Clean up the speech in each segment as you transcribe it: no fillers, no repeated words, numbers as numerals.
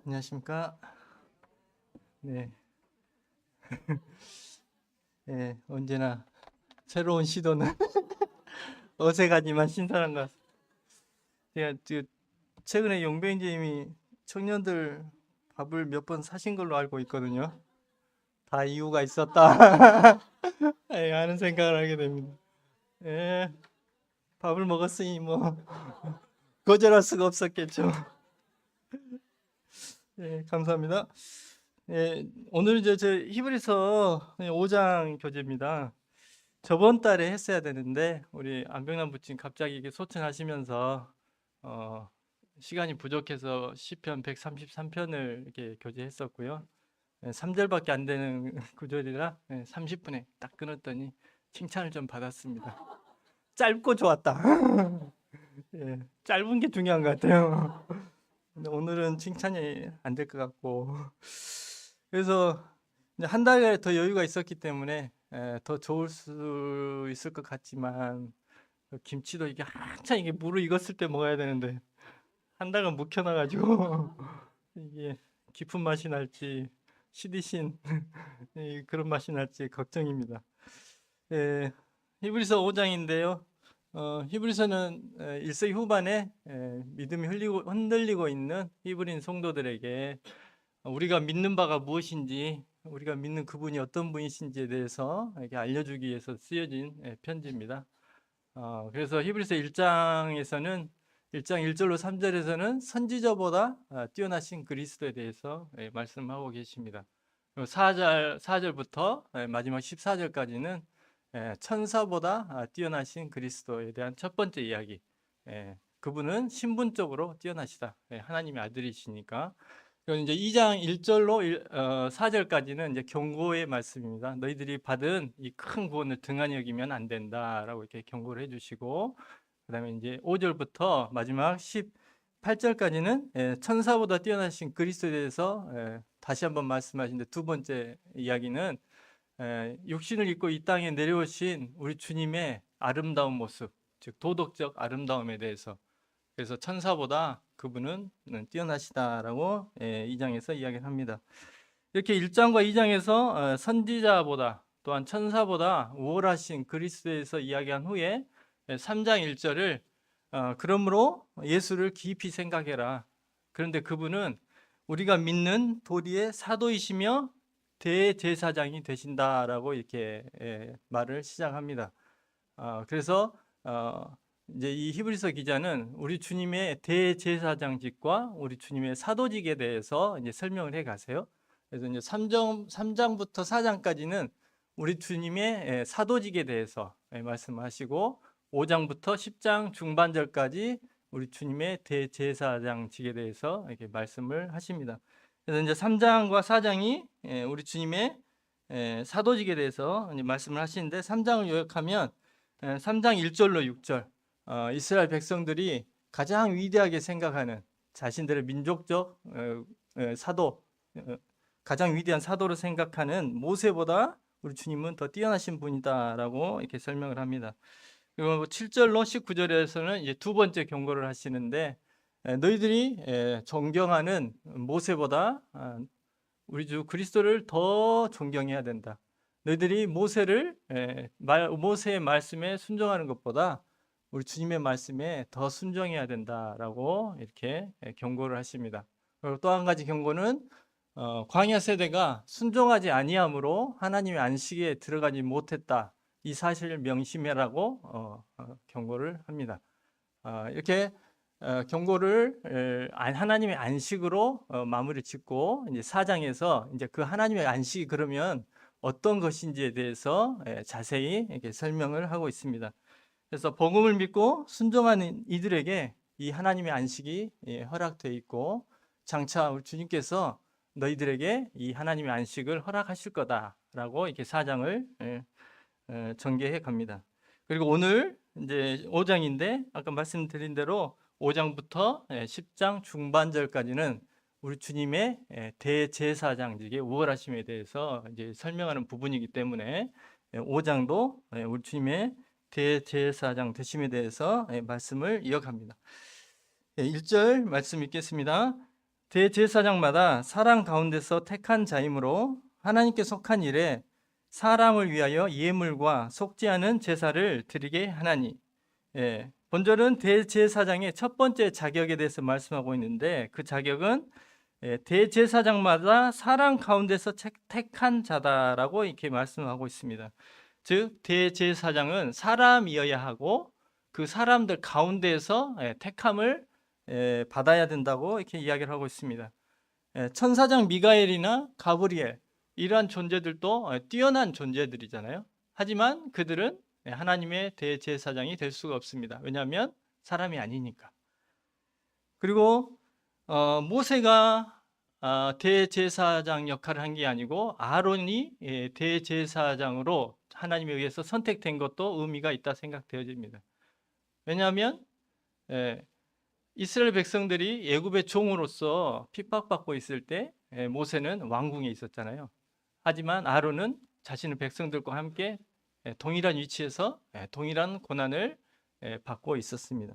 안녕하십니까? 네, 언제나 새로운 시도는 어색하지만 신선한 것 같습니다. 제가 최근에 용병님이 청년들 밥을 몇 번 사신 걸로 알고 있거든요. 다 이유가 있었다 하는 생각을 하게 됩니다. 예, 밥을 먹었으니 뭐 거절할 수가 없었겠죠. 예, 감사합니다. 예, 오늘 이제 저 히브리서 5장 교재입니다. 저번 달에 했어야 되는데 우리 안병남 부친 갑자기 이게 소천하시면서 어, 시간이 부족해서 시편 133편을 이렇게 교제했었고요. 3절밖에 안 되는 구절이라 30분에 딱 끊었더니 칭찬을 좀 받았습니다. 짧고 좋았다. 예, 짧은 게 중요한 것 같아요. 근데 오늘은 칭찬이 안 될 것 같고 그래서 한 달 더 여유가 있었기 때문에 더 좋을 수 있을 것 같지만 김치도 이게 한참 이게 무르익었을 때 먹어야 되는데 한 달간 묵혀놔가지고 이게 깊은 맛이 날지 시디신 그런 맛이 날지 걱정입니다. 예, 히브리서 5장인데요. 히브리서는 1세기 후반에 믿음이 흔들리고 있는 히브리인 성도들에게 우리가 믿는 바가 무엇인지, 우리가 믿는 그분이 어떤 분이신지에 대해서 이렇게 알려주기 위해서 쓰여진 편지입니다. 그래서 히브리서 1장에서는 1장 1절로 3절에서는 선지자보다 뛰어나신 그리스도에 대해서 말씀하고 계십니다. 그리고 4절부터 마지막 14절까지는 천사보다 뛰어나신 그리스도에 대한 첫 번째 이야기. 그분은 신분적으로 뛰어나시다. 하나님의 아들이시니까. 그리고 이제 2장 1절로 4절까지는 이제 경고의 말씀입니다. 너희들이 받은 이 큰 구원을 등한히 여기면 안 된다라고 이렇게 경고를 해주시고, 그다음에 이제 5절부터 마지막 18절까지는 천사보다 뛰어나신 그리스도에 대해서 다시 한번 말씀하시는데, 두 번째 이야기는 육신을 입고 이 땅에 내려오신 우리 주님의 아름다운 모습, 즉 도덕적 아름다움에 대해서, 그래서 천사보다 그분은 뛰어나시다라고 2장에서 이야기를 합니다. 이렇게 1장과 2장에서 선지자보다 또한 천사보다 우월하신 그리스도에서 이야기한 후에 3장 1절을 그러므로 예수를 깊이 생각해라. 그런데 그분은 우리가 믿는 도리의 사도이시며 대제사장이 되신다라고 이렇게 말을 시작합니다. 그래서 이제 이 히브리서 기자는 우리 주님의 대제사장직과 우리 주님의 사도직에 대해서 이제 설명을 해 가세요. 그래서 이제 3장부터 4장까지는 우리 주님의 사도직에 대해서 말씀하시고 5장부터 10장 중반절까지 우리 주님의 대제사장직에 대해서 이렇게 말씀을 하십니다. 그래서 이제 3장과 4장이 우리 주님의 사도직에 대해서 이제 말씀을 하시는데 3장을 요약하면 3장 1절로 6절 이스라엘 백성들이 가장 위대하게 생각하는 자신들의 민족적 사도, 가장 위대한 사도로 생각하는 모세보다 우리 주님은 더 뛰어나신 분이다라고 이렇게 설명을 합니다. 그리고 7절로 19절에서는 이제 두 번째 경고를 하시는데, 너희들이 존경하는 모세보다 우리 주 그리스도를 더 존경해야 된다. 너희들이 모세의 말씀에 순종하는 것보다 우리 주님의 말씀에 더 순종해야 된다라고 이렇게 경고를 하십니다. 그리고 또 한 가지 경고는 광야 세대가 순종하지 아니함으로 하나님의 안식에 들어가지 못했다. 이 사실을 명심해라고 경고를 합니다. 이렇게 경고를 하나님의 안식으로 마무리 짓고 이제 4장에서 이제 그 하나님의 안식이 그러면 어떤 것인지에 대해서 자세히 이렇게 설명을 하고 있습니다. 그래서 복음을 믿고 순종하는 이들에게 이 하나님의 안식이 허락되어 있고, 장차 우리 주님께서 너희들에게 이 하나님의 안식을 허락하실 거다라고 이렇게 4장을 전개해 갑니다. 그리고 오늘 이제 5장인데 아까 말씀드린 대로 5장부터 10장 중반절까지는 우리 주님의 대제사장직의 우월하심에 대해서 이제 설명하는 부분이기 때문에 5장도 우리 주님의 대제사장 되심에 대해서 말씀을 이어갑니다. 1절 말씀 읽겠습니다. 대제사장마다 사람 가운데서 택한 자이므로 하나님께 속한 일에 사람을 위하여 예물과 속지 않은 제사를 드리게 하나니. 본절은 대제사장의 첫 번째 자격에 대해서 말씀하고 있는데, 그 자격은 대제사장마다 사람 가운데서 택한 자다라고 이렇게 말씀하고 있습니다. 즉 대제사장은 사람이어야 하고 그 사람들 가운데에서 택함을 받아야 된다고 이렇게 이야기를 하고 있습니다. 천사장 미가엘이나 가브리엘, 이러한 존재들도 뛰어난 존재들이잖아요. 하지만 그들은 하나님의 대제사장이 될 수가 없습니다. 왜냐하면 사람이 아니니까. 그리고 모세가 대제사장 역할을 한 게 아니고 아론이 대제사장으로 하나님에 의해서 선택된 것도 의미가 있다 생각되어집니다. 왜냐하면 이스라엘 백성들이 애굽의 종으로서 핍박받고 있을 때 모세는 왕궁에 있었잖아요. 하지만 아론은 자신의 백성들과 함께 동일한 위치에서 동일한 고난을 받고 있었습니다.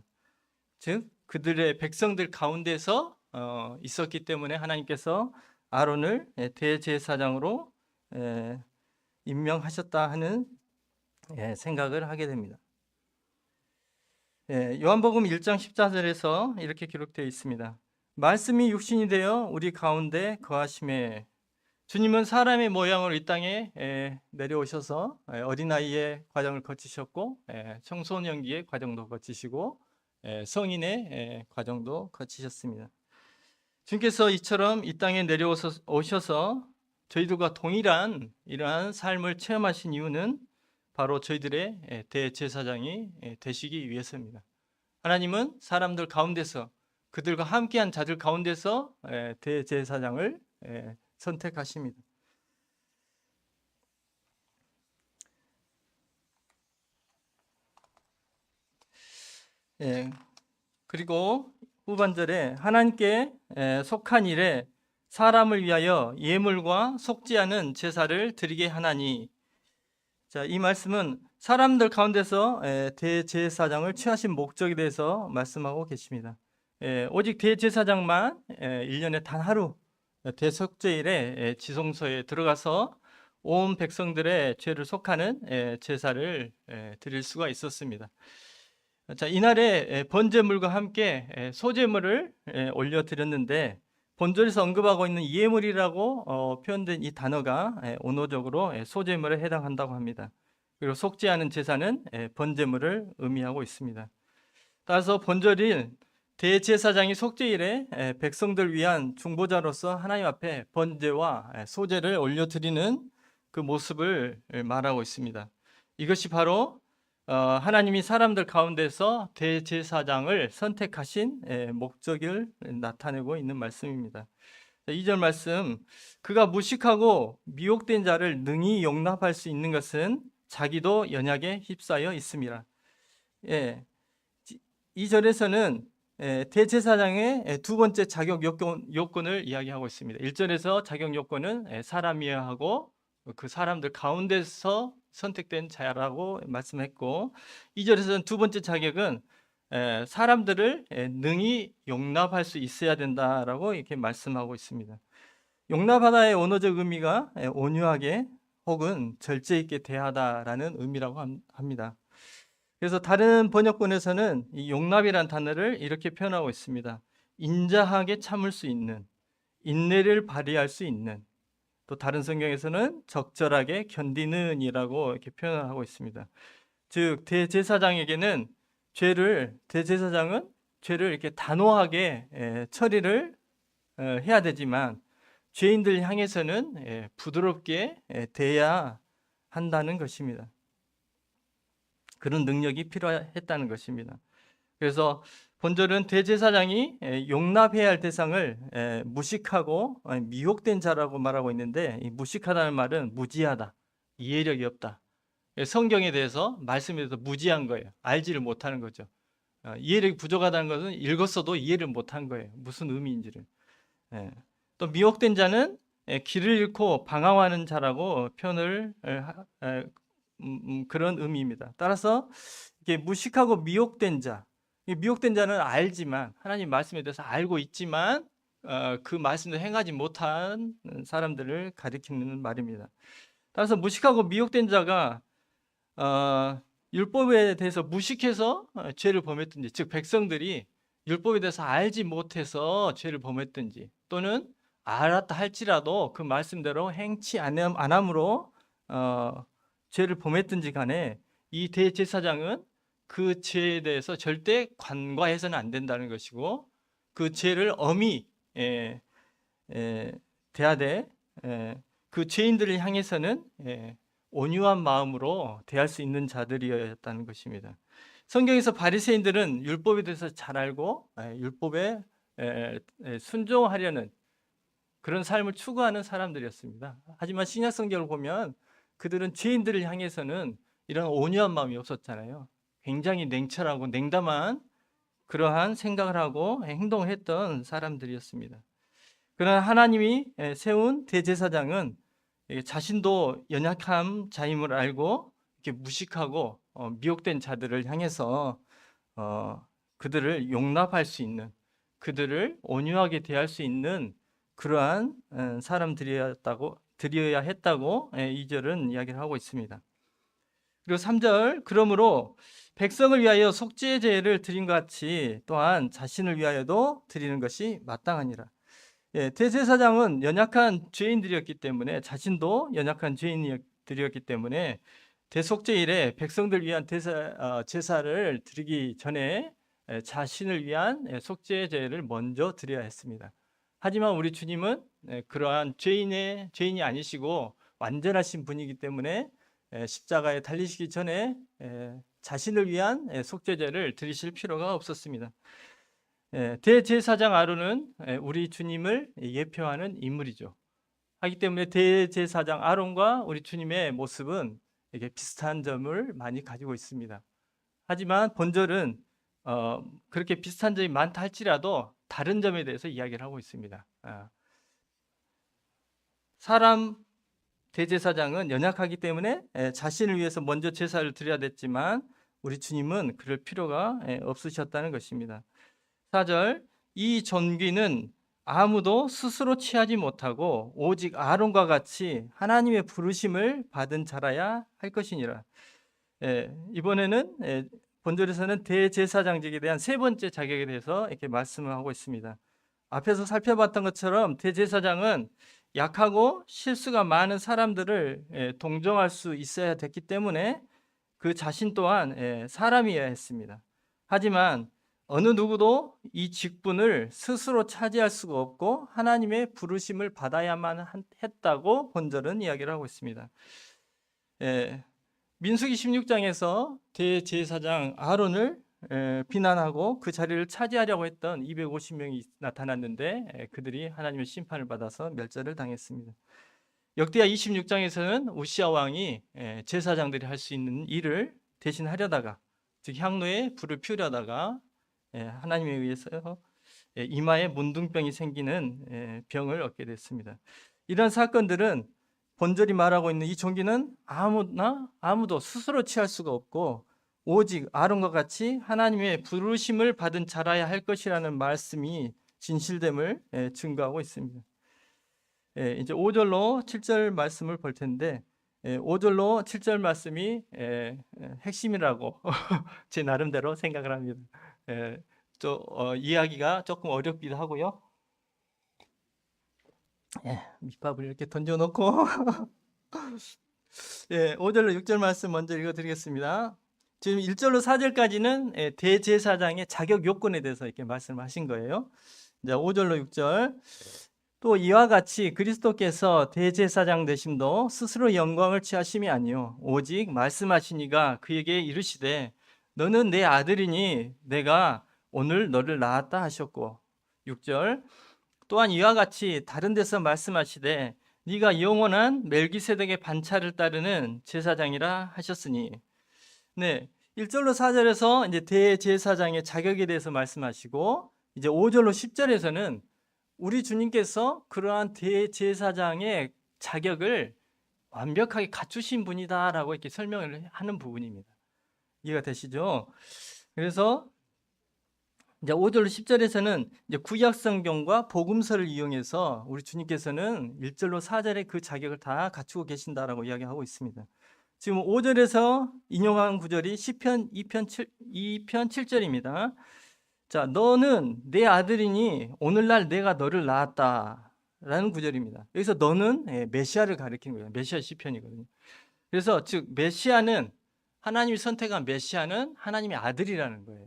즉 그들의 백성들 가운데서 있었기 때문에 하나님께서 아론을 대제사장으로 임명하셨다 하는 생각을 하게 됩니다. 요한복음 1장 14절에서 이렇게 기록되어 있습니다. 말씀이 육신이 되어 우리 가운데 거하심에. 주님은 사람의 모양으로 이 땅에 내려오셔서 어린아이의 과정을 거치셨고 청소년기의 과정도 거치시고 성인의 과정도 거치셨습니다. 주님께서 이처럼 이 땅에 내려오셔서 저희들과 동일한 이러한 삶을 체험하신 이유는 바로 저희들의 대제사장이 되시기 위해서입니다. 하나님은 사람들 가운데서 그들과 함께한 자들 가운데서 대제사장을 선택하십니다. 그리고 후반절에 하나님께 속한 일에 사람을 위하여 예물과 속지 않은 제사를 드리게 하나니. 자, 이 말씀은 사람들 가운데서 대제사장을 취하신 목적에 대해서 말씀하고 계십니다. 오직 대제사장만 1년에 단 하루 대속죄일에 지성소에 들어가서 온 백성들의 죄를 속하는 제사를 드릴 수가 있었습니다. 자, 이날에 번제물과 함께 소제물을 올려드렸는데, 본절에서 언급하고 있는 예물이라고 표현된 이 단어가 언어적으로 소제물에 해당한다고 합니다. 그리고 속지 않은 제사는 번제물을 의미하고 있습니다. 따라서 본절일 대제사장이 속죄일에 백성들 위한 중보자로서 하나님 앞에 번제와 소제를 올려드리는 그 모습을 말하고 있습니다. 이것이 바로 하나님이 사람들 가운데서 대제사장을 선택하신 목적을 나타내고 있는 말씀입니다. 2절 말씀, 그가 무식하고 미혹된 자를 능히 용납할 수 있는 것은 자기도 연약에 휩싸여 있습니다. 2절에서는 대제사장의 두 번째 자격 요건을 이야기하고 있습니다. 1절에서 자격 요건은 사람이어야 하고 그 사람들 가운데서 선택된 자라고 말씀했고, 2절에서는 두 번째 자격은 사람들을 능히 용납할 수 있어야 된다라고 이렇게 말씀하고 있습니다. 용납하다의 언어적 의미가 온유하게 혹은 절제 있게 대하다라는 의미라고 합니다. 그래서 다른 번역본에서는 이 용납이란 단어를 이렇게 표현하고 있습니다. 인자하게 참을 수 있는, 인내를 발휘할 수 있는, 또 다른 성경에서는 적절하게 견디는 이라고 이렇게 표현하고 있습니다. 즉 대제사장에게는 대제사장은 죄를 이렇게 단호하게 처리를 해야 되지만 죄인들 향해서는 부드럽게 대해야 한다는 것입니다. 그런 능력이 필요했다는 것입니다. 그래서 본절은 대제사장이 용납해야 할 대상을 무식하고 미혹된 자라고 말하고 있는데, 이 무식하다는 말은 무지하다, 이해력이 없다. 성경에 대해서 말씀에 대해서 무지한 거예요. 알지를 못하는 거죠. 이해력이 부족하다는 것은 읽었어도 이해를 못한 거예요. 무슨 의미인지를. 또 미혹된 자는 길을 잃고 방황하는 자라고 표현을 그런 의미입니다. 따라서 이게 무식하고 미혹된 자, 미혹된 자는 알지만, 하나님 말씀에 대해서 알고 있지만 그 말씀을 행하지 못한 사람들을 가리키는 말입니다. 따라서 무식하고 미혹된 자가 율법에 대해서 무식해서 죄를 범했든지, 즉 백성들이 율법에 대해서 알지 못해서 죄를 범했든지, 또는 알았다 할지라도 그 말씀대로 행치 안함으로 죄를 범했든지 간에 이 대제사장은 그 죄에 대해서 절대 간과해서는 안 된다는 것이고, 그 죄를 엄히 대하되 그 죄인들을 향해서는 온유한 마음으로 대할 수 있는 자들이었다는 것입니다. 성경에서 바리새인들은 율법에 대해서 잘 알고 율법에 순종하려는 그런 삶을 추구하는 사람들이었습니다. 하지만 신약 성경을 보면 그들은 죄인들을 향해서는 이런 온유한 마음이 없었잖아요. 굉장히 냉철하고 냉담한 그러한 생각을 하고 행동을 했던 사람들이었습니다. 그러나 하나님이 세운 대제사장은 자신도 연약한 자임을 알고 이렇게 무식하고 미혹된 자들을 향해서 그들을 용납할 수 있는, 그들을 온유하게 대할 수 있는 그러한 사람들이어야 했다고 2절은 이야기를 하고 있습니다. 그리고 3절, 그러므로 백성을 위하여 속죄제를 드린 것 같이 또한 자신을 위하여도 드리는 것이 마땅하니라. 대제사장은 연약한 죄인들이었기 때문에, 자신도 연약한 죄인들이었기 때문에 대속죄일에 백성들 위한 제사를 드리기 전에 자신을 위한 속죄제를 먼저 드려야 했습니다. 하지만 우리 주님은 그러한 죄인이 아니시고 완전하신 분이기 때문에 십자가에 달리시기 전에 자신을 위한 속죄제를 드리실 필요가 없었습니다. 대제사장 아론은 우리 주님을 예표하는 인물이죠. 하기 때문에 대제사장 아론과 우리 주님의 모습은 이게 비슷한 점을 많이 가지고 있습니다. 하지만 본절은 그렇게 비슷한 점이 많다 할지라도 다른 점에 대해서 이야기를 하고 있습니다. 사람 대제사장은 연약하기 때문에 자신을 위해서 먼저 제사를 드려야 됐지만 우리 주님은 그럴 필요가 없으셨다는 것입니다. 4절, 이 존귀는 아무도 스스로 취하지 못하고 오직 아론과 같이 하나님의 부르심을 받은 자라야 할 것이니라. 이번에는 본절에서는 대제사장직에 대한 세 번째 자격에 대해서 이렇게 말씀을 하고 있습니다. 앞에서 살펴봤던 것처럼 대제사장은 약하고 실수가 많은 사람들을 동정할 수 있어야 됐기 때문에 그 자신 또한 사람이어야 했습니다. 하지만 어느 누구도 이 직분을 스스로 차지할 수가 없고 하나님의 부르심을 받아야만 했다고 본절은 이야기를 하고 있습니다. 민수기 16장에서 대제사장 아론을 비난하고 그 자리를 차지하려고 했던 250명이 나타났는데 그들이 하나님의 심판을 받아서 멸절을 당했습니다. 역대하 26장에서는 우시아 왕이 제사장들이 할 수 있는 일을 대신 하려다가, 즉 향로에 불을 피우려다가 하나님에 의해서 이마에 문둥병이 생기는 병을 얻게 됐습니다. 이런 사건들은 본절이 말하고 있는 이 존귀는 아무도 스스로 취할 수가 없고 오직 아론과 같이 하나님의 부르심을 받은 자라야 할 것이라는 말씀이 진실됨을 증거하고 있습니다. 이제 5절로 7절 말씀을 볼 텐데 5절로 7절 말씀이 핵심이라고 제 나름대로 생각을 합니다. 이해하기가 조금 어렵기도 하고요. 밑밥을 이렇게 던져놓고 5절로 6절 말씀 먼저 읽어드리겠습니다. 지금 1절로 4절까지는 대제사장의 자격 요건에 대해서 이렇게 말씀하신 거예요. 이제 5절로 6절, 또 이와 같이 그리스도께서 대제사장 되심도 스스로 영광을 취하심이 아니요 오직 말씀하시니가 그에게 이르시되 너는 내 아들이니 내가 오늘 너를 낳았다 하셨고, 6절, 또한 이와 같이 다른 데서 말씀하시되 네가 영원한 멜기세덱의 반차를 따르는 제사장이라 하셨으니. 1절로 4절에서 이제 대제사장의 자격에 대해서 말씀하시고, 이제 5절로 10절에서는 우리 주님께서 그러한 대제사장의 자격을 완벽하게 갖추신 분이다라고 이렇게 설명을 하는 부분입니다. 이해가 되시죠? 그래서 이제 5절로 10절에서는 이제 구약 성경과 복음서를 이용해서 우리 주님께서는 1절로 4절에 그 자격을 다 갖추고 계신다라고 이야기하고 있습니다. 지금 5절에서 인용한 구절이 시편 2편 7절입니다. 자, 너는 내 아들이니 오늘날 내가 너를 낳았다라는 구절입니다. 여기서 너는 메시아를 가리키는 거예요. 메시아 시편이거든요. 그래서 즉 메시아는, 하나님이 선택한 메시아는 하나님의 아들이라는 거예요.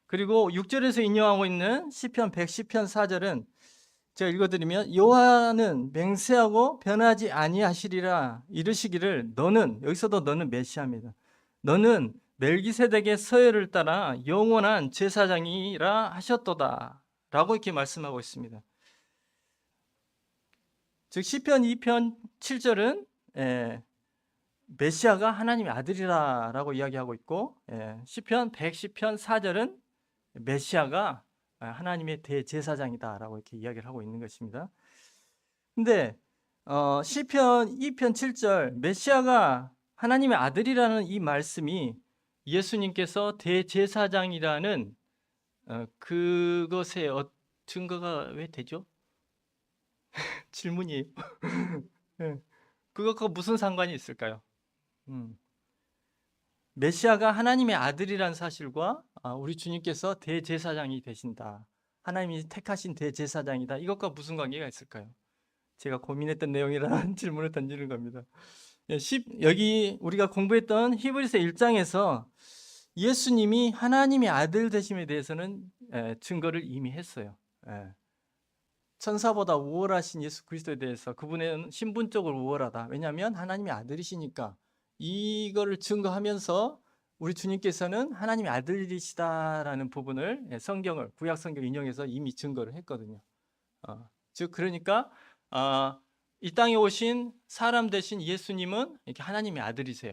그리고 6절에서 인용하고 있는 시편 110편 4절은 제가 읽어드리면, 여호와는 맹세하고 변하지 아니하시리라 이르시기를, 너는, 여기서도 너는 메시아입니다. 너는 멜기세덱의 서열을 따라 영원한 제사장이라 하셨도다 라고 이렇게 말씀하고 있습니다. 즉 시편 2편 7절은 메시아가 하나님의 아들이라고 이야기하고 있고, 시편 110편 4절은 메시아가 하나님의 대제사장이다라고 이렇게 이야기를 하고 있는 것입니다. 근데 시편 2편 7절 메시아가 하나님의 아들이라는 이 말씀이 예수님께서 대제사장이라는 그것의 증거가 왜 되죠? 질문이에요. 그것과 무슨 상관이 있을까요? 메시아가 하나님의 아들이라는 사실과 우리 주님께서 대제사장이 되신다, 하나님이 택하신 대제사장이다, 이것과 무슨 관계가 있을까요? 제가 고민했던 내용이라는 질문을 던지는 겁니다. 여기 우리가 공부했던 히브리서 1장에서 예수님이 하나님의 아들 되심에 대해서는 증거를 이미 했어요. 천사보다 우월하신 예수 그리스도에 대해서 그분은 신분적으로 우월하다. 왜냐하면 하나님의 아들이시니까. 이거를 증거하면서 우리 주님께서는 하나님의 아들이시다라는 부분을 성경을, 구약 성경 인용해서 이미 증거를 했거든요. 즉 그러니까 이 땅에 오신 사람 되신 예수님은 이렇게 하나님의 아들이세요.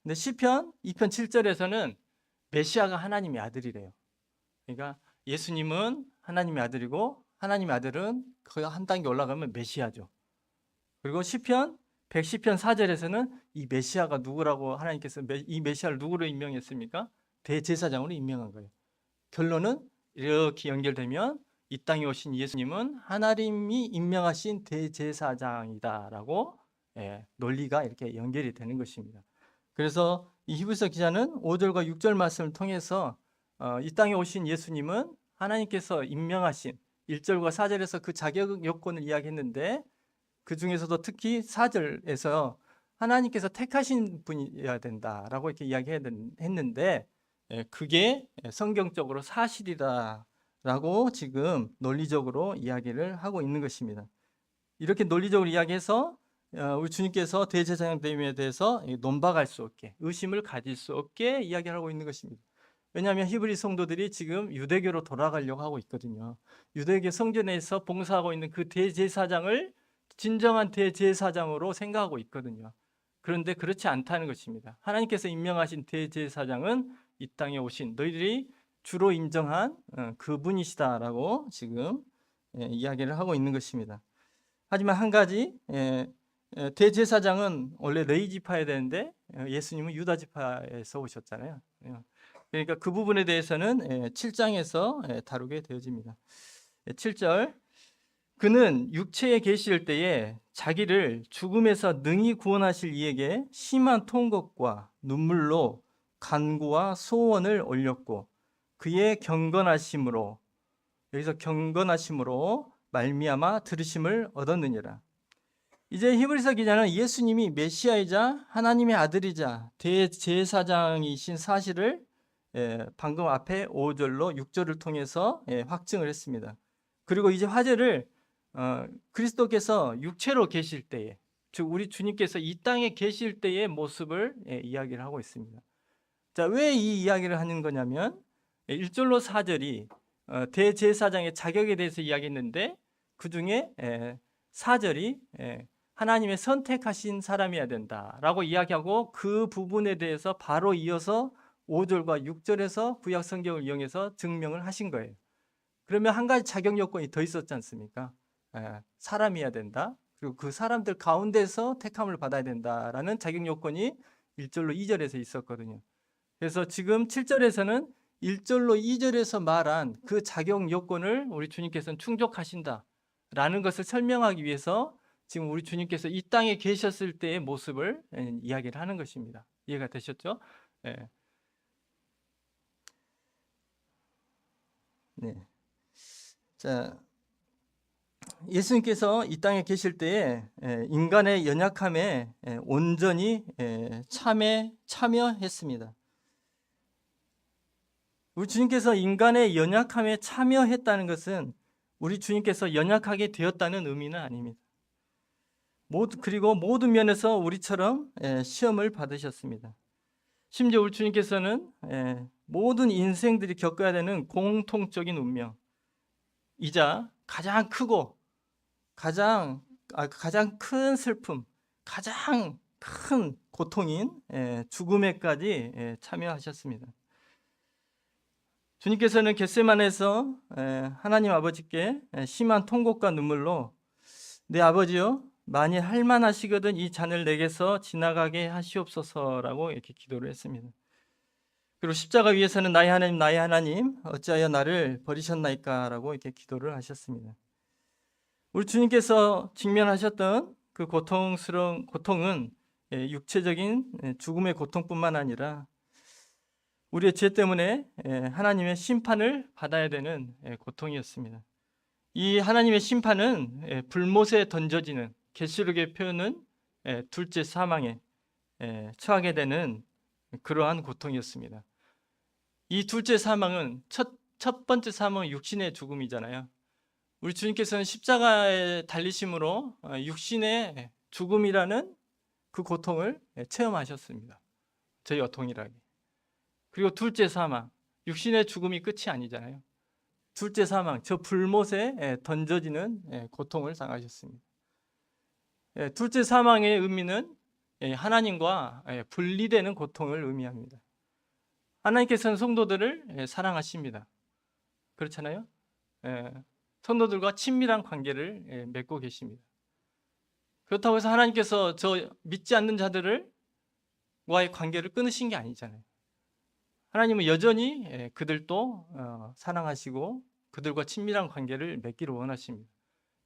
근데 시편 2편 7절에서는 메시아가 하나님의 아들이래요. 그러니까 예수님은 하나님의 아들이고, 하나님의 아들은 그 한 단계 올라가면 메시아죠. 그리고 시편 110편 4절에서는 이 메시아가 누구라고, 하나님께서 이 메시아를 누구로 임명했습니까? 대제사장으로 임명한 거예요. 결론은 이렇게 연결되면 이 땅에 오신 예수님은 하나님이 임명하신 대제사장이다라고 논리가 이렇게 연결이 되는 것입니다. 그래서 이 히브리서 기자는 5절과 6절 말씀을 통해서 이 땅에 오신 예수님은 하나님께서 임명하신, 1절과 4절에서 그 자격 요건을 이야기했는데, 그 중에서도 특히 4절에서 하나님께서 택하신 분이어야 된다라고 이렇게 이야기했는데, 그게 성경적으로 사실이다라고 지금 논리적으로 이야기를 하고 있는 것입니다. 이렇게 논리적으로 이야기해서 우리 주님께서 대제사장됨에 대해서 논박할 수 없게, 의심을 가질 수 없게 이야기하고 있는 것입니다. 왜냐하면 히브리 성도들이 지금 유대교로 돌아가려고 하고 있거든요. 유대교 성전에서 봉사하고 있는 그 대제사장을 진정한 대제사장으로 생각하고 있거든요. 그런데 그렇지 않다는 것입니다. 하나님께서 임명하신 대제사장은 이 땅에 오신 너희들이 주로 인정한 그분이시다라고 지금 이야기를 하고 있는 것입니다. 하지만 한 가지, 대제사장은 원래 레위 지파여야 되는데 예수님은 유다 지파에서 오셨잖아요. 그러니까 그 부분에 대해서는 7장에서 다루게 되어집니다. 7절, 그는 육체에 계실 때에 자기를 죽음에서 능히 구원하실 이에게 심한 통곡과 눈물로 간구와 소원을 올렸고, 그의 경건하심으로, 여기서 경건하심으로 말미암아 들으심을 얻었느니라. 이제 히브리서 기자는 예수님이 메시아이자 하나님의 아들이자 대제사장이신 사실을 방금 앞에 5절로 6절을 통해서 확증을 했습니다. 그리고 이제 화제를 그리스도께서 육체로 계실 때에, 즉 우리 주님께서 이 땅에 계실 때의 모습을 이야기를 하고 있습니다. 자, 왜 이 이야기를 하는 거냐면 1절로 4절이 대제사장의 자격에 대해서 이야기했는데, 그 중에 4절이 하나님의 선택하신 사람이어야 된다라고 이야기하고, 그 부분에 대해서 바로 이어서 5절과 6절에서 구약 성경을 이용해서 증명을 하신 거예요. 그러면 한 가지 자격 요건이 더 있었지 않습니까? 사람이어야 된다. 그리고 그 사람들 가운데서 택함을 받아야 된다라는 자격 요건이 1절로 2절에서 있었거든요. 그래서 지금 7절에서는 1절로 2절에서 말한 그 자격 요건을 우리 주님께서는 충족하신다라는 것을 설명하기 위해서 지금 우리 주님께서 이 땅에 계셨을 때의 모습을 이야기를 하는 것입니다. 이해가 되셨죠? 네. 네. 자, 예수님께서 이 땅에 계실 때에 인간의 연약함에 온전히 참여했습니다. 우리 주님께서 인간의 연약함에 참여했다는 것은 우리 주님께서 연약하게 되었다는 의미는 아닙니다. 그리고 모든 면에서 우리처럼 시험을 받으셨습니다. 심지어 우리 주님께서는 모든 인생들이 겪어야 되는 공통적인 운명이자 가장 크고 가장 큰 슬픔, 가장 큰 고통인 죽음에까지 참여하셨습니다. 주님께서는 겟세마네에서 하나님 아버지께 심한 통곡과 눈물로 내 아버지여 만일 할만하시거든 이 잔을 내게서 지나가게 하시옵소서라고 이렇게 기도를 했습니다. 그리고 십자가 위에서는 나의 하나님 어찌하여 나를 버리셨나이까라고 이렇게 기도를 하셨습니다. 우리 주님께서 직면하셨던 그 고통은 육체적인 죽음의 고통뿐만 아니라 우리의 죄 때문에 하나님의 심판을 받아야 되는 고통이었습니다. 이 하나님의 심판은 불못에 던져지는 계시록의 표현은 둘째 사망에 처하게 되는 그러한 고통이었습니다. 이 둘째 사망은 첫 번째 사망은 육신의 죽음이잖아요. 우리 주님께서는 십자가에 달리심으로 육신의 죽음이라는 그 고통을 체험하셨습니다. 저희와 동일하게. 그리고 둘째 사망, 육신의 죽음이 끝이 아니잖아요. 둘째 사망, 저 불못에 던져지는 고통을 당하셨습니다. 둘째 사망의 의미는 하나님과 분리되는 고통을 의미합니다. 하나님께서는 성도들을 사랑하십니다. 그렇잖아요? 성도들과 친밀한 관계를 맺고 계십니다. 그렇다고 해서 하나님께서 저 믿지 않는 자들과의 관계를 끊으신 게 아니잖아요. 하나님은 여전히 그들도 사랑하시고 그들과 친밀한 관계를 맺기를 원하십니다.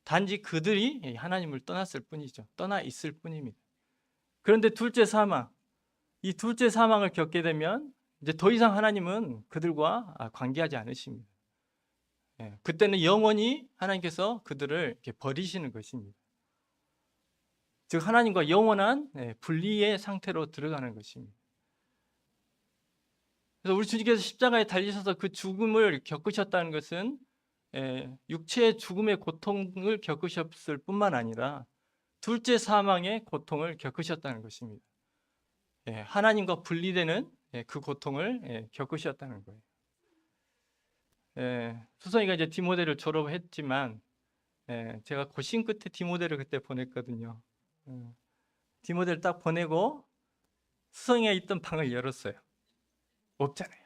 단지 그들이 하나님을 떠났을 뿐이죠. 떠나 있을 뿐입니다. 그런데 둘째 사망, 이 둘째 사망을 겪게 되면 이제 더 이상 하나님은 그들과 관계하지 않으십니다. 그때는 영원히 하나님께서 그들을 이렇게 버리시는 것입니다. 즉 하나님과 영원한 분리의 상태로 들어가는 것입니다. 그래서 우리 주님께서 십자가에 달리셔서 그 죽음을 겪으셨다는 것은 육체의 죽음의 고통을 겪으셨을 뿐만 아니라 둘째 사망의 고통을 겪으셨다는 것입니다. 하나님과 분리되는 그 고통을 겪으셨다는 거예요. 수성이가 이제 디모데를 졸업했지만 제가 고심 끝에 디모데를 그때 보냈거든요. 디모데를 딱 보내고 수성이가 있던 방을 열었어요. 없잖아요.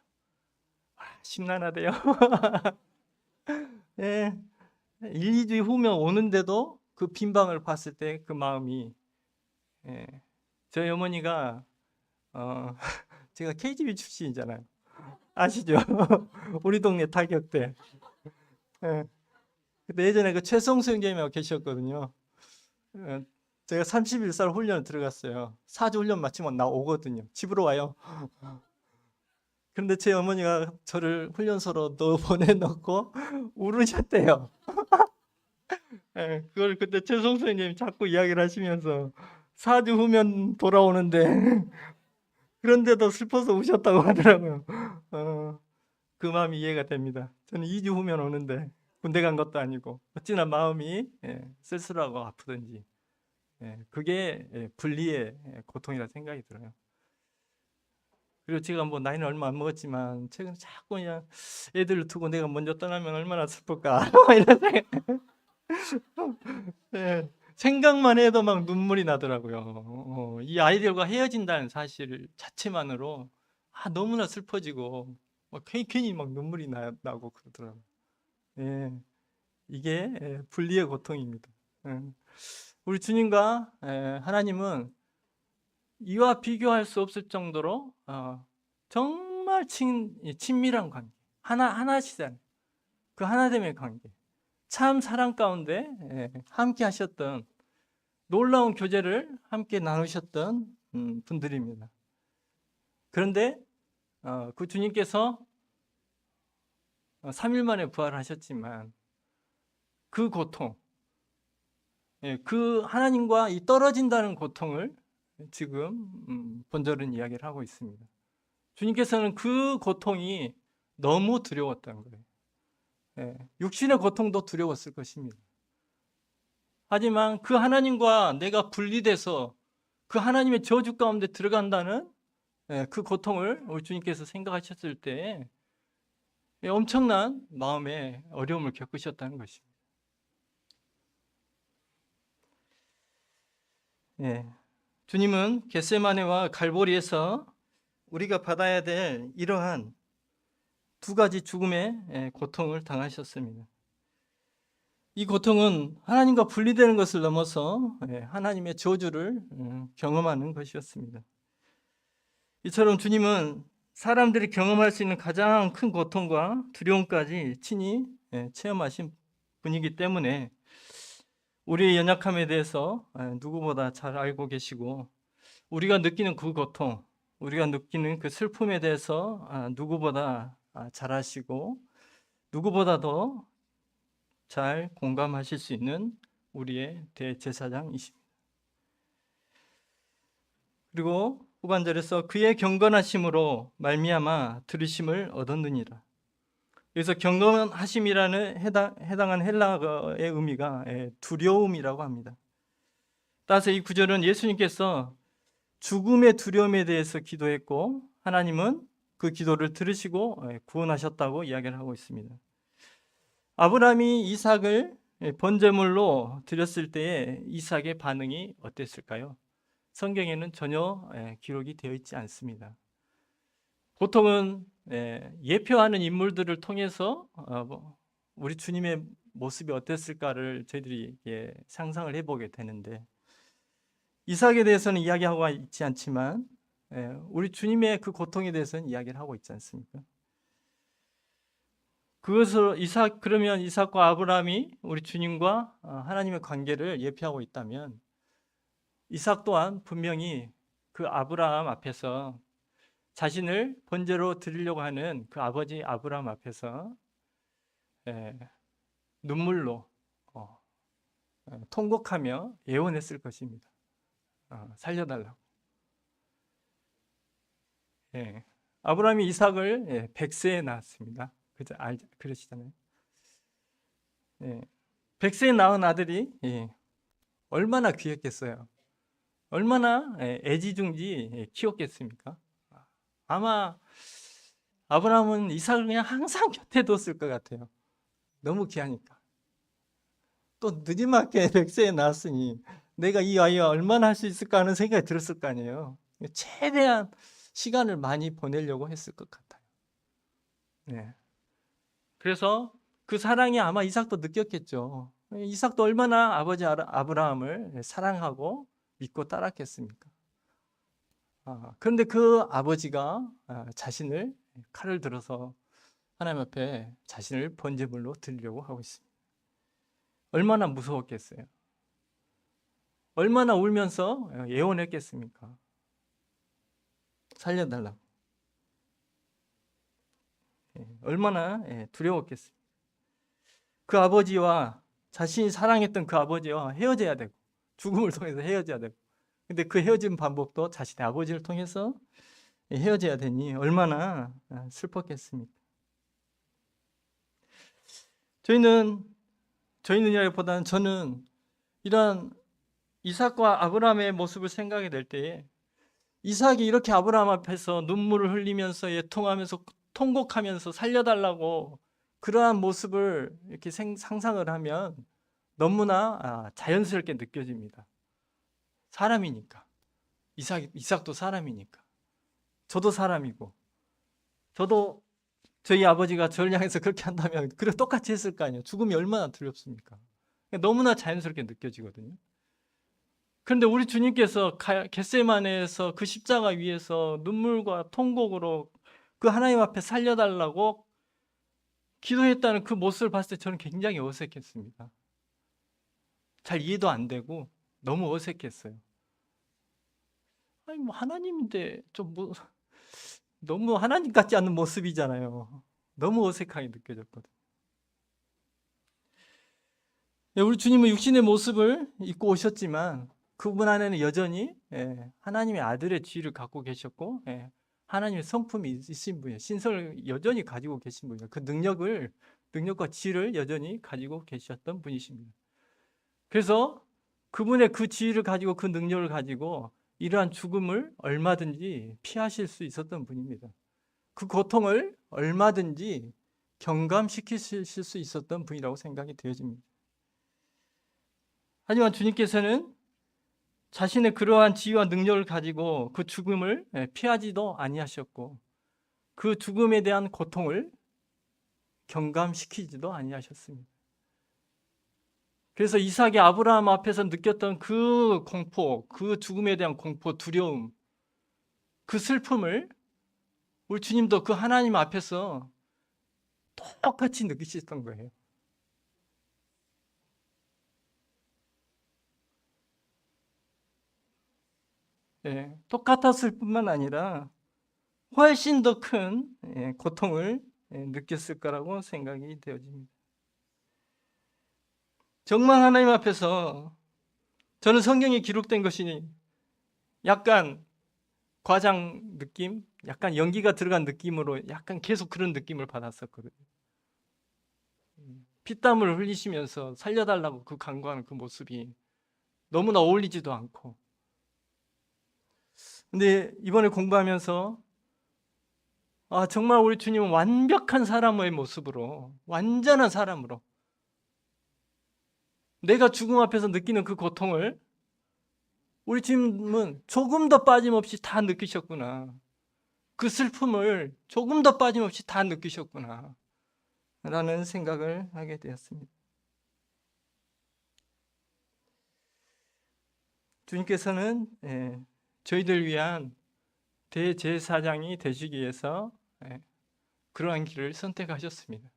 심란하대요. 1, 2주 후면 오는데도 그 빈 방을 봤을 때 그 마음이 저희 어머니가 제가 KGB 출신이잖아요. 아시죠? 우리 동네 타격대. 그때 예전에 그 최성수 형제님하고 계셨거든요. 제가 31살 훈련을 들어갔어요. 4주 훈련 마치면 나 오거든요. 집으로 와요. 그런데 제 어머니가 저를 훈련소로 보내놓고 울으셨대요. 그걸 그때 최성수 형님이 자꾸 이야기를 하시면서 4주 후면 돌아오는데 그런데도 슬퍼서 우셨다고 하더라고요. 그 마음이 이해가 됩니다. 저는 2주 후면 오는데 군대 간 것도 아니고 어찌나 마음이 쓸쓸하고 아프든지 그게 분리의 고통이라 생각이 들어요. 그리고 제가 뭐 나이는 얼마 안 먹었지만 최근에 자꾸 그냥 애들을 두고 내가 먼저 떠나면 얼마나 슬플까 이런 생각만 해도 막 눈물이 나더라고요. 이 아이들과 헤어진다는 사실 자체만으로 너무나 슬퍼지고 괜히 막 눈물이 나고 그러더라고요. 이게 분리의 고통입니다. 우리 주님과 하나님은 이와 비교할 수 없을 정도로 정말 정말 친밀한 관계, 하나시잖아요. 그 하나됨의 관계, 참 사랑 가운데 함께 하셨던, 놀라운 교제를 함께 나누셨던 분들입니다. 그런데 그 주님께서 3일 만에 부활하셨지만 그 고통, 그 하나님과 이 떨어진다는 고통을 지금 본절은 이야기를 하고 있습니다. 주님께서는 그 고통이 너무 두려웠던 거예요. 육신의 고통도 두려웠을 것입니다. 하지만 그 하나님과 내가 분리돼서 그 하나님의 저주 가운데 들어간다는 그 고통을 우리 주님께서 생각하셨을 때 엄청난 마음의 어려움을 겪으셨다는 것입니다. 주님은 겟세마네와 갈보리에서 우리가 받아야 될 이러한 두 가지 죽음의 고통을 당하셨습니다. 이 고통은 하나님과 분리되는 것을 넘어서 하나님의 저주를 경험하는 것이었습니다. 이처럼 주님은 사람들이 경험할 수 있는 가장 큰 고통과 두려움까지 친히 체험하신 분이기 때문에 우리의 연약함에 대해서 누구보다 잘 알고 계시고, 우리가 느끼는 그 고통, 우리가 느끼는 그 슬픔에 대해서 누구보다 잘 아시고, 누구보다도 잘 공감하실 수 있는 우리의 대제사장이십니다. 그리고 후반절에서 그의 경건하심으로 말미암아 들으심을 얻었느니라. 여기서 경건하심이라는 해당한 헬라어의 의미가 두려움이라고 합니다. 따라서 이 구절은 예수님께서 죽음의 두려움에 대해서 기도했고 하나님은 그 기도를 들으시고 구원하셨다고 이야기를 하고 있습니다. 아브라함이 이삭을 번제물로 드렸을 때에 이삭의 반응이 어땠을까요? 성경에는 전혀 기록이 되어 있지 않습니다. 보통은 예표하는 인물들을 통해서 우리 주님의 모습이 어땠을까를 저희들이 상상을 해보게 되는데, 이삭에 대해서는 이야기하고 있지 않지만 우리 주님의 그 고통에 대해서는 이야기를 하고 있지 않습니까? 그것을 그러면 이삭과 아브라함이 우리 주님과 하나님의 관계를 예표하고 있다면, 이삭 또한 분명히 그 아브라함 앞에서 자신을 번제로 드리려고 하는 그 아버지 아브라함 앞에서 눈물로 통곡하며 예언했을 것입니다. 살려달라고. 아브라함이 이삭을 100세에 낳았습니다. 그러시잖아요. 100세에 낳은 아들이 얼마나 귀했겠어요. 얼마나 애지중지 키웠겠습니까? 아마 아브라함은 이삭을 그냥 항상 곁에 뒀을 것 같아요. 너무 귀하니까. 또 늦지막게 100세에 낳았으니 내가 이 아이와 얼마나 할 수 있을까 하는 생각이 들었을 거 아니에요. 최대한 시간을 많이 보내려고 했을 것 같아요. 그래서 그 사랑이 아마 이삭도 느꼈겠죠. 이삭도 얼마나 아버지 아브라함을 사랑하고 믿고 따랐겠습니까? 그런데 그 아버지가 자신을 칼을 들어서 하나님 앞에 자신을 번제물로 드리려고 하고 있습니다. 얼마나 무서웠겠어요. 얼마나 울면서 예언했겠습니까? 살려달라고. 얼마나 두려웠겠습니까? 그 아버지와, 자신이 사랑했던 그 아버지와 헤어져야 되고, 죽음을 통해서 헤어져야 되고, 근데 그 헤어진 방법도 자신의 아버지를 통해서 헤어져야 되니 얼마나 슬펐겠습니까? 저희는이라기보다는 저는 이런 이삭과 아브라함의 모습을 생각이 될 때에, 이삭이 이렇게 아브라함 앞에서 눈물을 흘리면서 애통하면서 통곡하면서 살려달라고 그러한 모습을 이렇게 상상을 하면 너무나 자연스럽게 느껴집니다. 사람이니까. 이삭도 사람이니까. 저도 사람이고, 저도 저희 아버지가 저를 향해서 그렇게 한다면 그래 똑같이 했을 거 아니에요. 죽음이 얼마나 두렵습니까? 너무나 자연스럽게 느껴지거든요. 그런데 우리 주님께서 겟세마네에서 그 십자가 위에서 눈물과 통곡으로 그 하나님 앞에 살려달라고 기도했다는 그 모습을 봤을 때 저는 굉장히 어색했습니다. 잘 이해도 안 되고 너무 어색했어요. 아니 뭐 하나님인데 좀 뭐 너무 하나님 같지 않은 모습이잖아요. 너무 어색하게 느껴졌거든요. 우리 주님은 육신의 모습을 입고 오셨지만 그분 안에는 여전히 하나님의 아들의 지위를 갖고 계셨고 하나님의 성품이 있으신 분이에요. 신성을 여전히 가지고 계신 분이에요. 그 능력과 지위를 여전히 가지고 계셨던 분이십니다. 그래서 그분의 그 지위를 가지고 그 능력을 가지고 이러한 죽음을 얼마든지 피하실 수 있었던 분입니다. 그 고통을 얼마든지 경감시키실 수 있었던 분이라고 생각이 되어집니다. 하지만 주님께서는 자신의 그러한 지위와 능력을 가지고 그 죽음을 피하지도 아니하셨고 그 죽음에 대한 고통을 경감시키지도 아니하셨습니다. 그래서 이삭이 아브라함 앞에서 느꼈던 그 공포, 그 죽음에 대한 공포, 두려움, 그 슬픔을 우리 주님도 그 하나님 앞에서 똑같이 느끼셨던 거예요. 똑같았을 뿐만 아니라 훨씬 더 큰 고통을 느꼈을 거라고 생각이 되어집니다. 정말 하나님 앞에서 저는 성경에 기록된 것이 약간 과장 느낌, 약간 연기가 들어간 느낌으로 약간 계속 그런 느낌을 받았었거든요. 피땀을 흘리시면서 살려달라고 그 간구하는 그 모습이 너무나 어울리지도 않고. 근데 이번에 공부하면서 정말 우리 주님은 완벽한 사람의 모습으로, 완전한 사람으로 내가 죽음 앞에서 느끼는 그 고통을 우리 주님은 조금 더 빠짐없이 다 느끼셨구나. 그 슬픔을 조금 더 빠짐없이 다 느끼셨구나 라는 생각을 하게 되었습니다. 주님께서는 저희들 위한 대제사장이 되시기 위해서 그러한 길을 선택하셨습니다.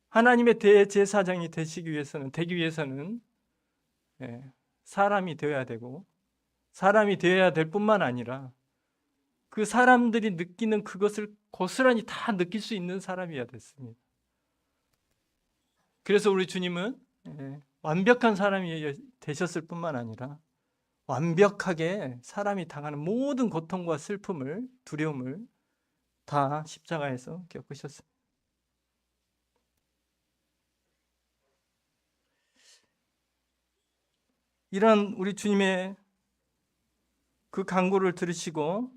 하나님의 대제사장이 되기 위해서는 사람이 되어야 되고 사람이 되어야 될 뿐만 아니라 그 사람들이 느끼는 그것을 고스란히 다 느낄 수 있는 사람이어야 됐습니다. 그래서 우리 주님은 완벽한 사람이 되셨을 뿐만 아니라 완벽하게 사람이 당하는 모든 고통과 슬픔을, 두려움을 다 십자가에서 겪으셨습니다. 이런 우리 주님의 그 간구를 들으시고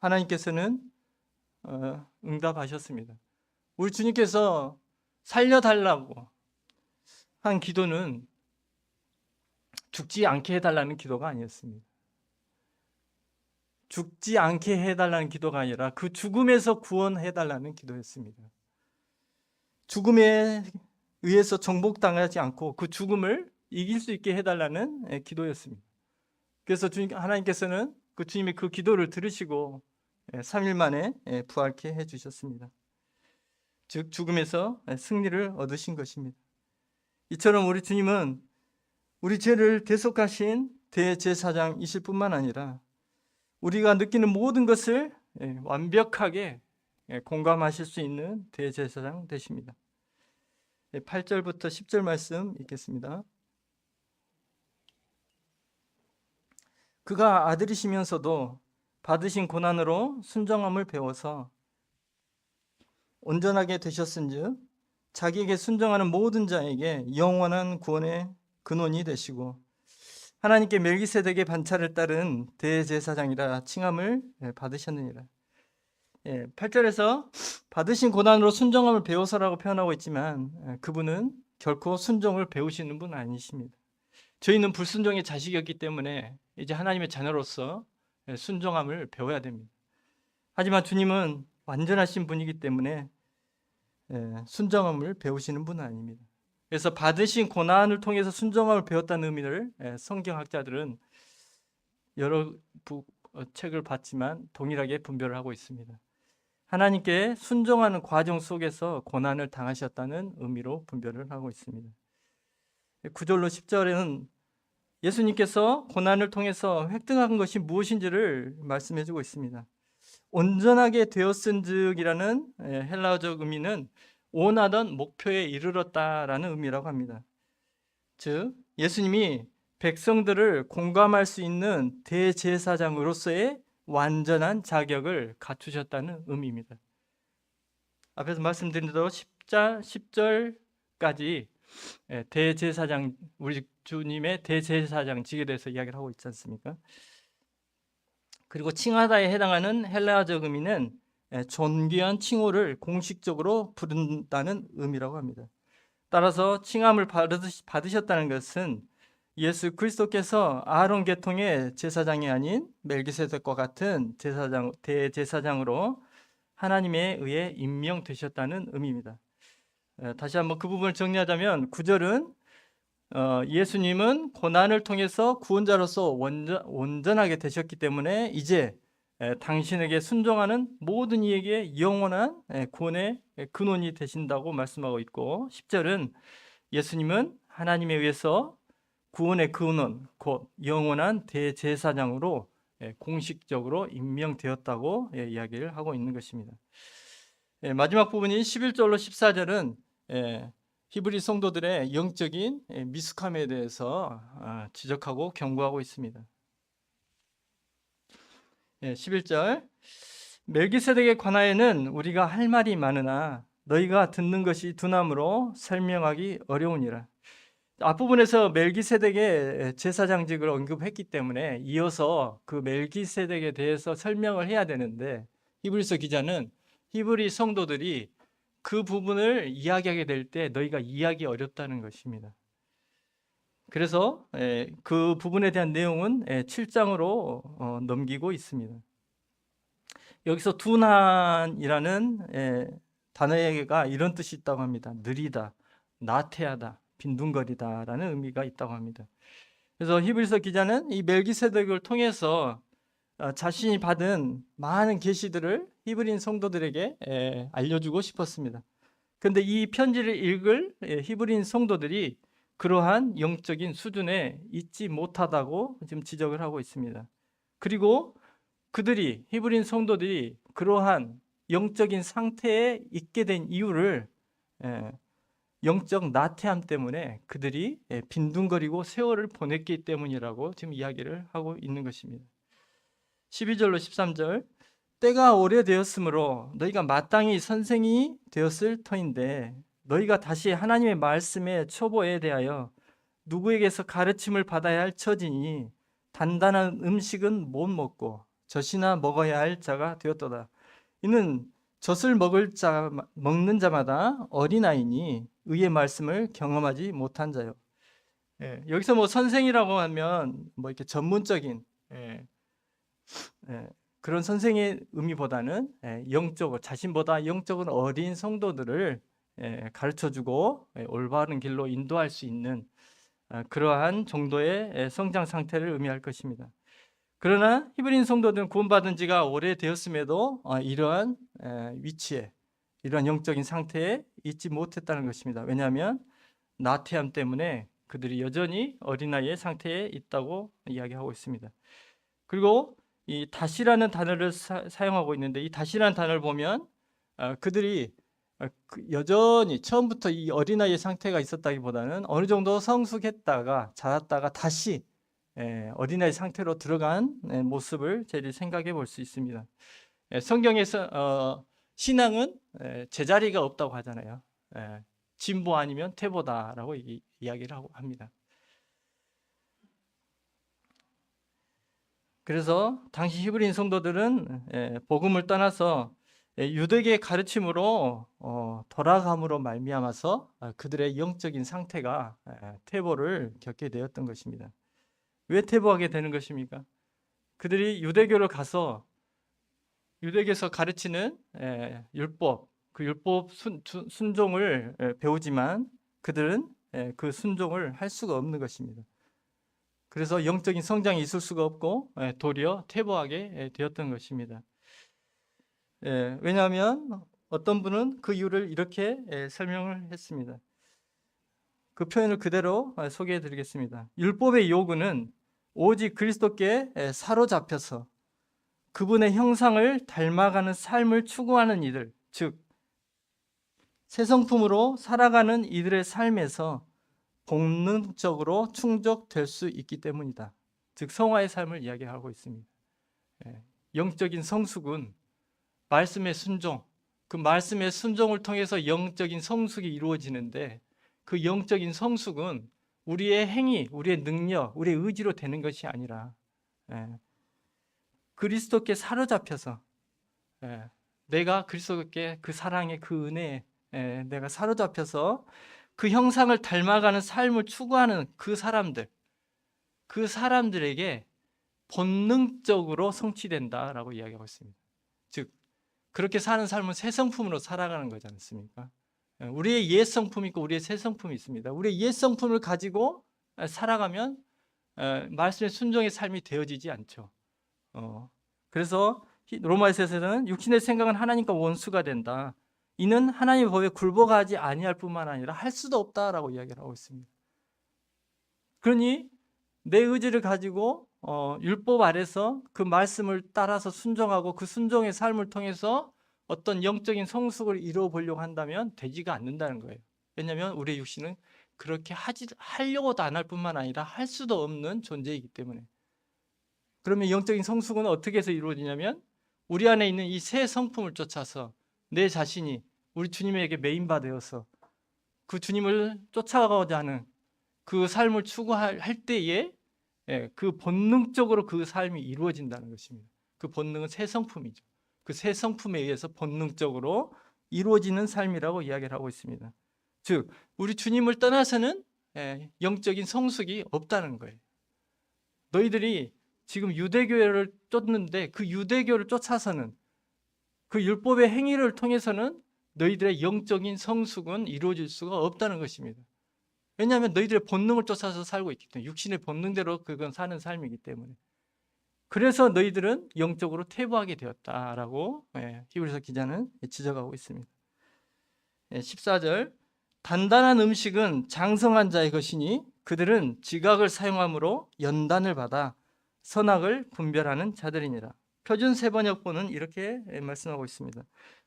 하나님께서는 응답하셨습니다. 우리 주님께서 살려달라고 한 기도는 죽지 않게 해달라는 기도가 아니었습니다. 죽지 않게 해달라는 기도가 아니라 그 죽음에서 구원해달라는 기도였습니다. 죽음에 의해서 정복당하지 않고 그 죽음을 이길 수 있게 해달라는 기도였습니다. 그래서 하나님께서는 그 주님의 그 기도를 들으시고 3일 만에 부활케 해주셨습니다. 즉 죽음에서 승리를 얻으신 것입니다. 이처럼 우리 주님은 우리 죄를 대속하신 대제사장이실 뿐만 아니라 우리가 느끼는 모든 것을 완벽하게 공감하실 수 있는 대제사장 되십니다. 8절부터 10절 말씀 읽겠습니다. 그가 아들이시면서도 받으신 고난으로 순종함을 배워서 온전하게 되셨은즉 자기에게 순종하는 모든 자에게 영원한 구원의 근원이 되시고 하나님께 멜기세덱의 반차를 따른 대제사장이라 칭함을 받으셨느니라. 8절에서 받으신 고난으로 순종함을 배워서라고 표현하고 있지만 그분은 결코 순종을 배우시는 분 아니십니다. 저희는 불순종의 자식이었기 때문에 이제 하나님의 자녀로서 순종함을 배워야 됩니다. 하지만 주님은 완전하신 분이기 때문에 순종함을 배우시는 분은 아닙니다. 그래서 받으신 고난을 통해서 순종함을 배웠다는 의미를 성경학자들은 여러 책을 봤지만 동일하게 분별을 하고 있습니다. 하나님께 순종하는 과정 속에서 고난을 당하셨다는 의미로 분별을 하고 있습니다. 9절로 10절에는 예수님께서 고난을 통해서 획득한 것이 무엇인지를 말씀해주고 있습니다. 온전하게 되었은즉이라는 헬라어적 의미는 원하던 목표에 이르렀다라는 의미라고 합니다. 즉 예수님이 백성들을 공감할 수 있는 대제사장으로서의 완전한 자격을 갖추셨다는 의미입니다. 앞에서 말씀드린 대로 10절까지 대제사장, 우리 주님의 대제사장직에 대해서 이야기를 하고 있지 않습니까? 그리고 칭하다에 해당하는 헬라어적 의미는 존귀한 칭호를 공식적으로 부른다는 의미라고 합니다. 따라서 칭함을 받으셨다는 것은 예수 그리스도께서 아론 계통의 제사장이 아닌 멜기세덱과 같은 대제사장으로 하나님에 의해 임명되셨다는 의미입니다. 다시 한번 그 부분을 정리하자면 9절은 예수님은 고난을 통해서 구원자로서 온전하게 되셨기 때문에 이제 당신에게 순종하는 모든 이에게 영원한 구원의 근원이 되신다고 말씀하고 있고, 10절은 예수님은 하나님에 의해서 구원의 근원, 곧 영원한 대제사장으로 공식적으로 임명되었다고 이야기를 하고 있는 것입니다. 마지막 부분인 11절로 14절은 히브리 성도들의 영적인 미숙함에 대해서 지적하고 경고하고 있습니다. 11절 멜기세덱에 관하여는 우리가 할 말이 많으나 너희가 듣는 것이 두나무로 설명하기 어려우니라. 앞부분에서 멜기세덱의 제사장직을 언급했기 때문에 이어서 그 멜기세덱에 대해서 설명을 해야 되는데 히브리서 기자는 히브리 성도들이 그 부분을 이야기하게 될 때 너희가 이해하기 어렵다는 것입니다. 그래서 그 부분에 대한 내용은 7장으로 넘기고 있습니다. 여기서 둔한이라는 단어가 이런 뜻이 있다고 합니다. 느리다, 나태하다, 빈둥거리다라는 의미가 있다고 합니다. 그래서 히브리서 기자는 이 멜기세덱을 통해서 자신이 받은 많은 계시들을 히브리인 성도들에게 알려주고 싶었습니다. 그런데 이 편지를 읽을 히브리인 성도들이 그러한 영적인 수준에 있지 못하다고 지금 지적을 하고 있습니다. 그리고 그들이 히브리인 성도들이 그러한 영적인 상태에 있게 된 이유를 영적 나태함 때문에 그들이 빈둥거리고 세월을 보냈기 때문이라고 지금 이야기를 하고 있는 것입니다. 12절로 13절 때가 오래되었으므로 너희가 마땅히 선생이 되었을 터인데 너희가 다시 하나님의 말씀의 초보에 대하여 누구에게서 가르침을 받아야 할 처지니 단단한 음식은 못 먹고 젖이나 먹어야 할 자가 되었도다. 이는 젖을 먹는 자마다 어린아이니 의의 말씀을 경험하지 못한 자요. 여기서 뭐 선생이라고 하면 뭐 이렇게 전문적인 그런 선생의 의미보다는 영적으로 자신보다 영적으로 어린 성도들을 가르쳐주고 올바른 길로 인도할 수 있는 그러한 정도의 성장 상태를 의미할 것입니다. 그러나 히브리인 성도들은 구원받은 지가 오래되었음에도 이러한 위치에, 이러한 영적인 상태에 있지 못했다는 것입니다. 왜냐하면 나태함 때문에 그들이 여전히 어린아이의 상태에 있다고 이야기하고 있습니다. 그리고 이 다시라는 단어를 사용하고 있는데 이 다시라는 단어를 보면 그들이 여전히 처음부터 이 어린아이의 상태가 있었다기보다는 어느 정도 성숙했다가 자랐다가 다시 어린아이 상태로 들어간 모습을 저희들이 생각해 볼 수 있습니다. 성경에서 신앙은 제자리가 없다고 하잖아요. 진보 아니면 퇴보다라고 이야기를 하고 합니다. 그래서 당시 히브리인 성도들은 복음을 떠나서 유대계의 가르침으로 돌아감으로 말미암아서 그들의 영적인 상태가 퇴보를 겪게 되었던 것입니다. 왜 퇴보하게 되는 것입니까? 그들이 유대교를 가서 유대교에서 가르치는 율법, 그 율법 순종을 배우지만 그들은 그 순종을 할 수가 없는 것입니다. 그래서 영적인 성장이 있을 수가 없고 도리어 퇴보하게 되었던 것입니다. 왜냐하면 어떤 분은 그 이유를 이렇게 설명을 했습니다. 그 표현을 그대로 소개해 드리겠습니다. 율법의 요구는 오직 그리스도께 사로잡혀서 그분의 형상을 닮아가는 삶을 추구하는 이들, 즉 새 성품으로 살아가는 이들의 삶에서 본능적으로 충족될 수 있기 때문이다. 즉 성화의 삶을 이야기하고 있습니다. 영적인 성숙은 말씀의 순종, 그 말씀의 순종을 통해서 영적인 성숙이 이루어지는데, 그 영적인 성숙은 우리의 행위, 우리의 능력, 우리의 의지로 되는 것이 아니라 그리스도께 사로잡혀서 내가 그리스도께 그 사랑의 그 은혜에 내가 사로잡혀서 그 형상을 닮아가는 삶을 추구하는 그 사람들에게 본능적으로 성취된다라고 이야기하고 있습니다. 즉 그렇게 사는 삶은 새 성품으로 살아가는 거지 않습니까? 우리의 옛 성품이 있고 우리의 새 성품이 있습니다. 우리의 옛 성품을 가지고 살아가면 말씀의 순종의 삶이 되어지지 않죠. 그래서 로마서에서는 육신의 생각은 하나님과 원수가 된다. 이는 하나님의 법에 굴복하지 아니할 뿐만 아니라 할 수도 없다라고 이야기를 하고 있습니다. 그러니 내 의지를 가지고 율법 아래서 그 말씀을 따라서 순종하고 그 순종의 삶을 통해서 어떤 영적인 성숙을 이루어 보려고 한다면 되지가 않는다는 거예요. 왜냐하면 우리의 육신은 그렇게 하려고도 안 할 뿐만 아니라 할 수도 없는 존재이기 때문에. 그러면 영적인 성숙은 어떻게 해서 이루어지냐면 우리 안에 있는 이 새 성품을 쫓아서 내 자신이 우리 주님에게 메인바 되어서 그 주님을 쫓아가고자 하는 그 삶을 추구할 때에 그 본능적으로 그 삶이 이루어진다는 것입니다. 그 본능은 새 성품이죠. 그 새 성품에 의해서 본능적으로 이루어지는 삶이라고 이야기를 하고 있습니다. 즉 우리 주님을 떠나서는 영적인 성숙이 없다는 거예요. 너희들이 지금 유대교를 쫓는데 그 유대교를 쫓아서는 그 율법의 행위를 통해서는 너희들의 영적인 성숙은 이루어질 수가 없다는 것입니다. 왜냐하면 너희들의 본능을 쫓아서 살고 있기 때문에, 육신의 본능대로 그건 사는 삶이기 때문에. 그래서 너희들은 영적으로 퇴보하게 되었다라고 히브리서 기자는 지적하고 있습니다. 14절 단단한 음식은 장성한 자의 것이니 그들은 지각을 사용함으로 연단을 받아 선악을 분별하는 자들이니라. 표준 세번역본은 이렇게 말씀하고 있습니다.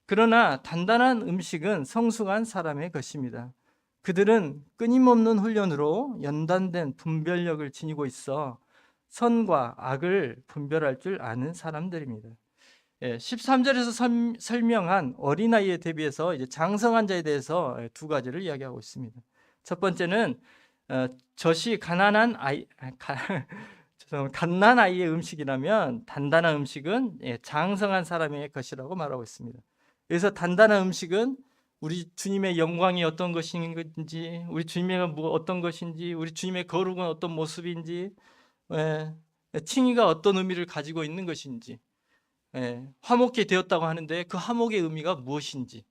그러나 단단한 음식은 성숙한 사람의 것입니다. 그들은 끊임없는 훈련으로 연단된 분별력을 지니고 있어 선과 악을 분별할 줄 아는 사람들입니다. 13절에서 설명한 어린아이에 대비해서 이제 장성한 자에 대해서 두 가지를 이야기하고 있습니다. 첫 번째는 젖이 갓난한 아이의 음식이라면 단단한 음식은 장성한 사람의 것이라고 말하고 있습니다. 그래서 단단한 음식은 우리 주님의 영광이 어떤 것인지, 우리 주님의 어떤 것인지, 우리 주님의 거룩은 어떤 모습인지, 칭의가 어떤 의미를 가지고 있는 것인지, 화목케 되었다고 하는데 그 화목의 의미가 무엇인지,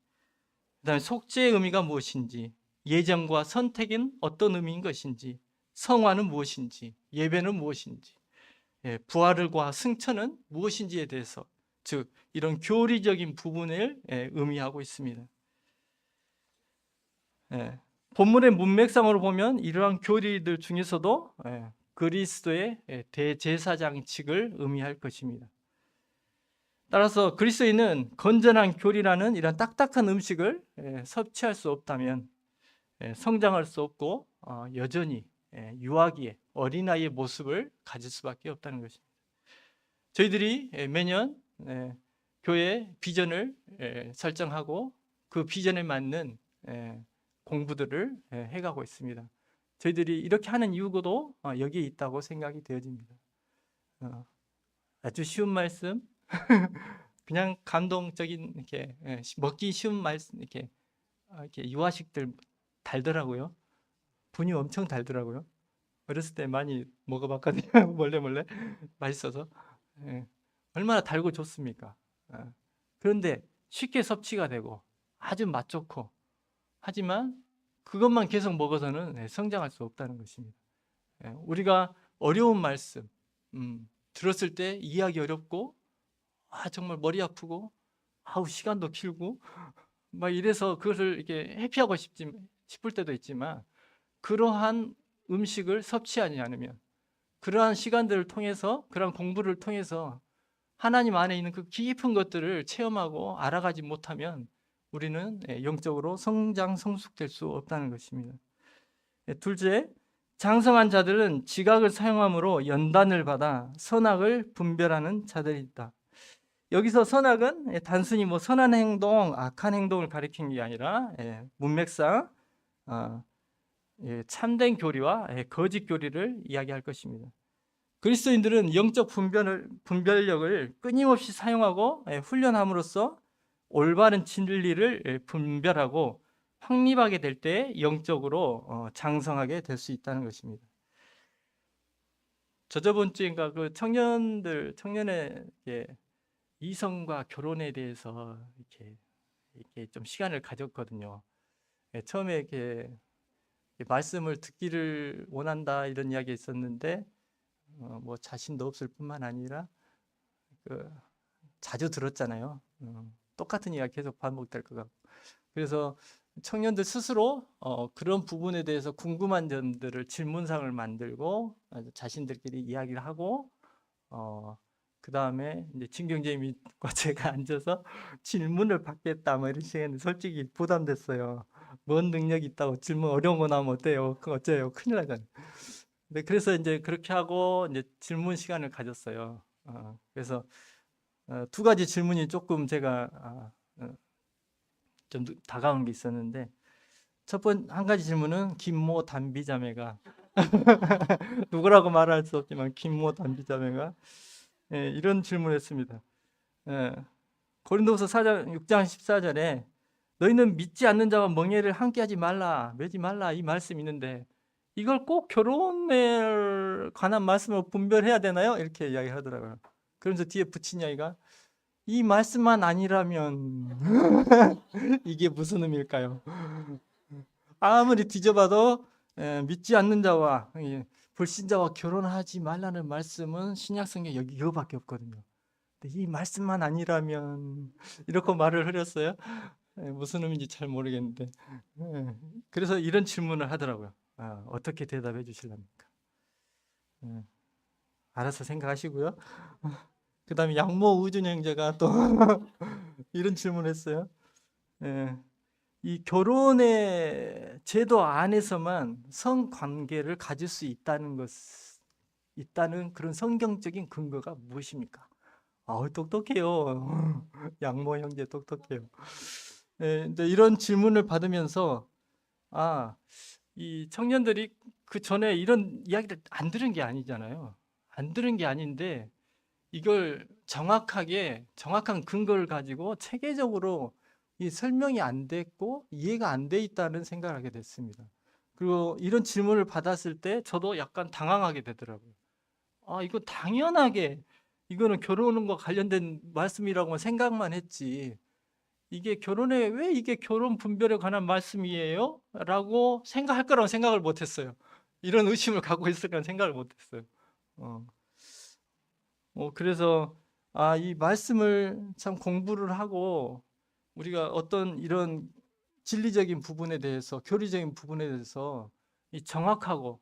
그다음에 속죄의 의미가 무엇인지, 예정과 선택은 어떤 의미인 것인지, 성화는 무엇인지, 예배는 무엇인지, 부활과 승천은 무엇인지에 대해서, 즉 이런 교리적인 부분을 의미하고 있습니다. 본문의 문맥상으로 보면 이러한 교리들 중에서도 그리스도의 대제사장직을 의미할 것입니다. 따라서 그리스도인은 건전한 교리라는 이런 딱딱한 음식을 섭취할 수 없다면 성장할 수 없고 여전히 유아기의 어린아이의 모습을 가질 수밖에 없다는 것입니다. 저희들이 매년 교회 비전을 설정하고 그 비전에 맞는 공부들을 해가고 있습니다. 저희들이 이렇게 하는 이유도 여기에 있다고 생각이 되어집니다. 아주 쉬운 말씀, 그냥 감동적인 이렇게 먹기 쉬운 말씀, 이렇게 유아식들 달더라고요. 분이 엄청 달더라고요. 어렸을 때 많이 먹어봤거든요. 몰래 맛있어서. 얼마나 달고 좋습니까? 그런데 쉽게 섭취가 되고 아주 맛 좋고, 하지만 그것만 계속 먹어서는 성장할 수 없다는 것입니다. 우리가 어려운 말씀, 들었을 때 이해하기 어렵고, 정말 머리 아프고, 시간도 길고, 막 이래서 그것을 이렇게 회피하고 싶을 때도 있지만, 그러한 음식을 섭취하지 않으면, 그러한 시간들을 통해서, 그러한 공부를 통해서 하나님 안에 있는 그 깊은 것들을 체험하고 알아가지 못하면 우리는 영적으로 성장, 성숙될 수 없다는 것입니다. 둘째, 장성한 자들은 지각을 사용함으로 연단을 받아 선악을 분별하는 자들이 있다. 여기서 선악은 단순히 선한 행동, 악한 행동을 가리키는 게 아니라 문맥상 참된 교리와 거짓 교리를 이야기할 것입니다. 그리스도인들은 영적 분별력을 끊임없이 사용하고 훈련함으로써 올바른 진리를 분별하고 확립하게 될 때 영적으로 장성하게 될 수 있다는 것입니다. 저번 주인가 그 청년의 이성과 결혼에 대해서 이렇게 좀 시간을 가졌거든요. 처음에 이렇게 말씀을 듣기를 원한다 이런 이야기 있었는데 자신도 없을 뿐만 아니라 자주 들었잖아요. 똑같은 이야기 계속 반복될 것 같고, 그래서 청년들 스스로 그런 부분에 대해서 궁금한 점들을 질문상을 만들고 자신들끼리 이야기를 하고 그 다음에 이제 진경재님과 제가 앉아서 질문을 받겠다 이런 시간에 솔직히 부담됐어요. 뭔 능력이 있다고 질문 어려운 거 나오면 어때요? 그거 어째요? 큰일 나잖아요. 네, 그래서 이제 그렇게 하고 이제 질문 시간을 가졌어요. 그래서 두 가지 질문이 조금 제가 좀 다가온 게 있었는데, 한 가지 질문은 김모 단비자매가 누구라고 말할 수 없지만 김모 단비자매가 이런 질문을 했습니다. 고린도후서 6장 14절에 너희는 믿지 않는 자와 멍에를 함께하지 말라, 매지 말라 이 말씀이 있는데 이걸 꼭 결혼에 관한 말씀으로 분별해야 되나요? 이렇게 이야기하더라고요. 그러면서 뒤에 붙인 이야기가 이 말씀만 아니라면 이게 무슨 의미일까요? 아무리 뒤져봐도 믿지 않는 자와 불신자와 결혼하지 말라는 말씀은 신약성경에 여기 이거밖에 없거든요. 근데 이 말씀만 아니라면 이렇게 말을 흐렸어요. 무슨 의미인지 잘 모르겠는데 그래서 이런 질문을 하더라고요. 어떻게 대답해 주실랍니까? 알아서 생각하시고요. 그 다음에 양모 우준 형제가 또 이런 질문을 했어요. 이 결혼의 제도 안에서만 성관계를 가질 수 있다는 그런 성경적인 근거가 무엇입니까? 똑똑해요. 양모 형제 똑똑해요. 근데 이런 질문을 받으면서 이 청년들이 그 전에 이런 이야기를 안 들은 게 아니잖아요. 안 들은 게 아닌데 이걸 정확한 근거를 가지고 체계적으로 이 설명이 안 됐고 이해가 안 돼 있다는 생각을 하게 됐습니다. 그리고 이런 질문을 받았을 때 저도 약간 당황하게 되더라고요. 이거 당연하게 이거는 결혼과 관련된 말씀이라고 생각만 했지 이게 왜 이게 결혼 분별에 관한 말씀이에요? 라고 생각할 거라고 생각을 못했어요. 이런 의심을 갖고 있을 거라는 생각을 못했어요. 그래서 이 말씀을 참 공부를 하고 우리가 어떤 이런 진리적인 부분에 대해서, 교리적인 부분에 대해서 이 정확하고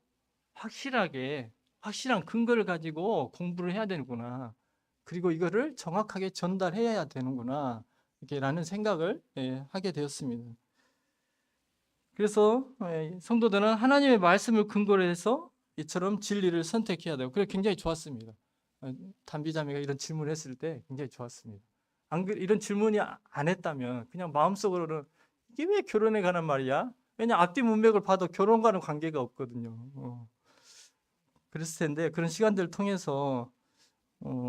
확실한 근거를 가지고 공부를 해야 되는구나. 그리고 이거를 정확하게 전달해야 되는구나. 라는 생각을 하게 되었습니다. 그래서 성도들은 하나님의 말씀을 근거로 해서 이처럼 진리를 선택해야 되고, 그래 굉장히 좋았습니다. 단비자매가 이런 질문을 했을 때 굉장히 좋았습니다. 이런 질문이 안 했다면 그냥 마음속으로는 이게 왜 결혼에 관한 말이야? 왜냐 앞뒤 문맥을 봐도 결혼과는 관계가 없거든요. 그랬을 텐데 그런 시간들을 통해서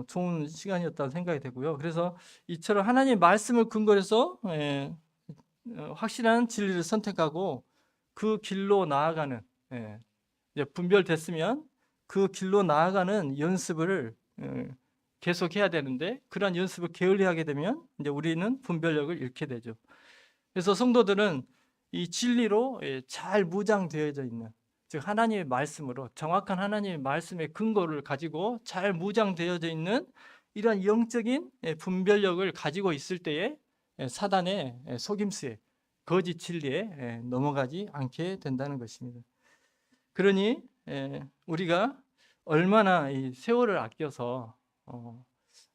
좋은 시간이었다는 생각이 되고요. 그래서 이처럼 하나님의 말씀을 근거로 해서 확실한 진리를 선택하고 그 길로 나아가는, 이제 분별됐으면 그 길로 나아가는 연습을 계속해야 되는데, 그러한 연습을 게을리하게 되면 이제 우리는 분별력을 잃게 되죠. 그래서 성도들은 이 진리로 잘 무장되어져 있는, 즉 하나님의 말씀으로 정확한 하나님의 말씀의 근거를 가지고 잘 무장되어져 있는 이러한 영적인 분별력을 가지고 있을 때에 사단의 속임수에 거짓 진리에 넘어가지 않게 된다는 것입니다. 그러니 우리가 얼마나 이 세월을 아껴서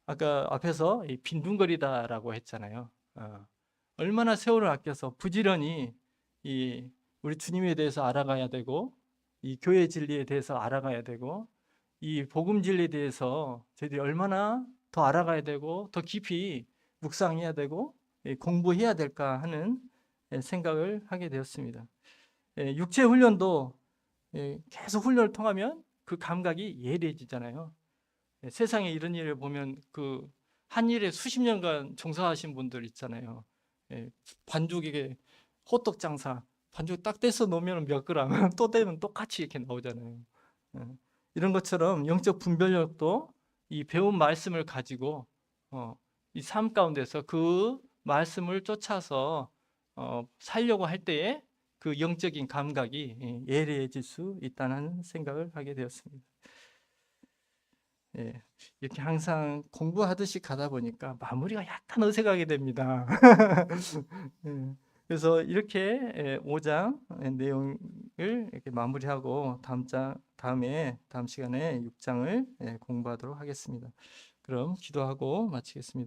아까 앞에서 이 빈둥거리다라고 했잖아요. 얼마나 세월을 아껴서 부지런히 이 우리 주님에 대해서 알아가야 되고 이 교회 진리에 대해서 알아가야 되고 이 복음 진리에 대해서 저희들이 얼마나 더 알아가야 되고 더 깊이 묵상해야 되고 공부해야 될까 하는 생각을 하게 되었습니다. 육체 훈련도 계속 훈련을 통하면 그 감각이 예리해지잖아요. 세상에 이런 일을 보면 그 한 일에 수십 년간 종사하신 분들 있잖아요. 반죽에 호떡 장사, 반죽 딱 떼서 놓으면 몇 그램, 또 떼면 똑같이 이렇게 나오잖아요. 이런 것처럼 영적 분별력도 이 배운 말씀을 가지고 이 삶 가운데서 그 말씀을 쫓아서 살려고 할 때에 그 영적인 감각이 예리해질 수 있다는 생각을 하게 되었습니다. 이렇게 항상 공부하듯이 가다 보니까 마무리가 약간 어색하게 됩니다. 그래서 이렇게 5장 내용을 이렇게 마무리하고 다음 시간에 6장을 공부하도록 하겠습니다. 그럼 기도하고 마치겠습니다.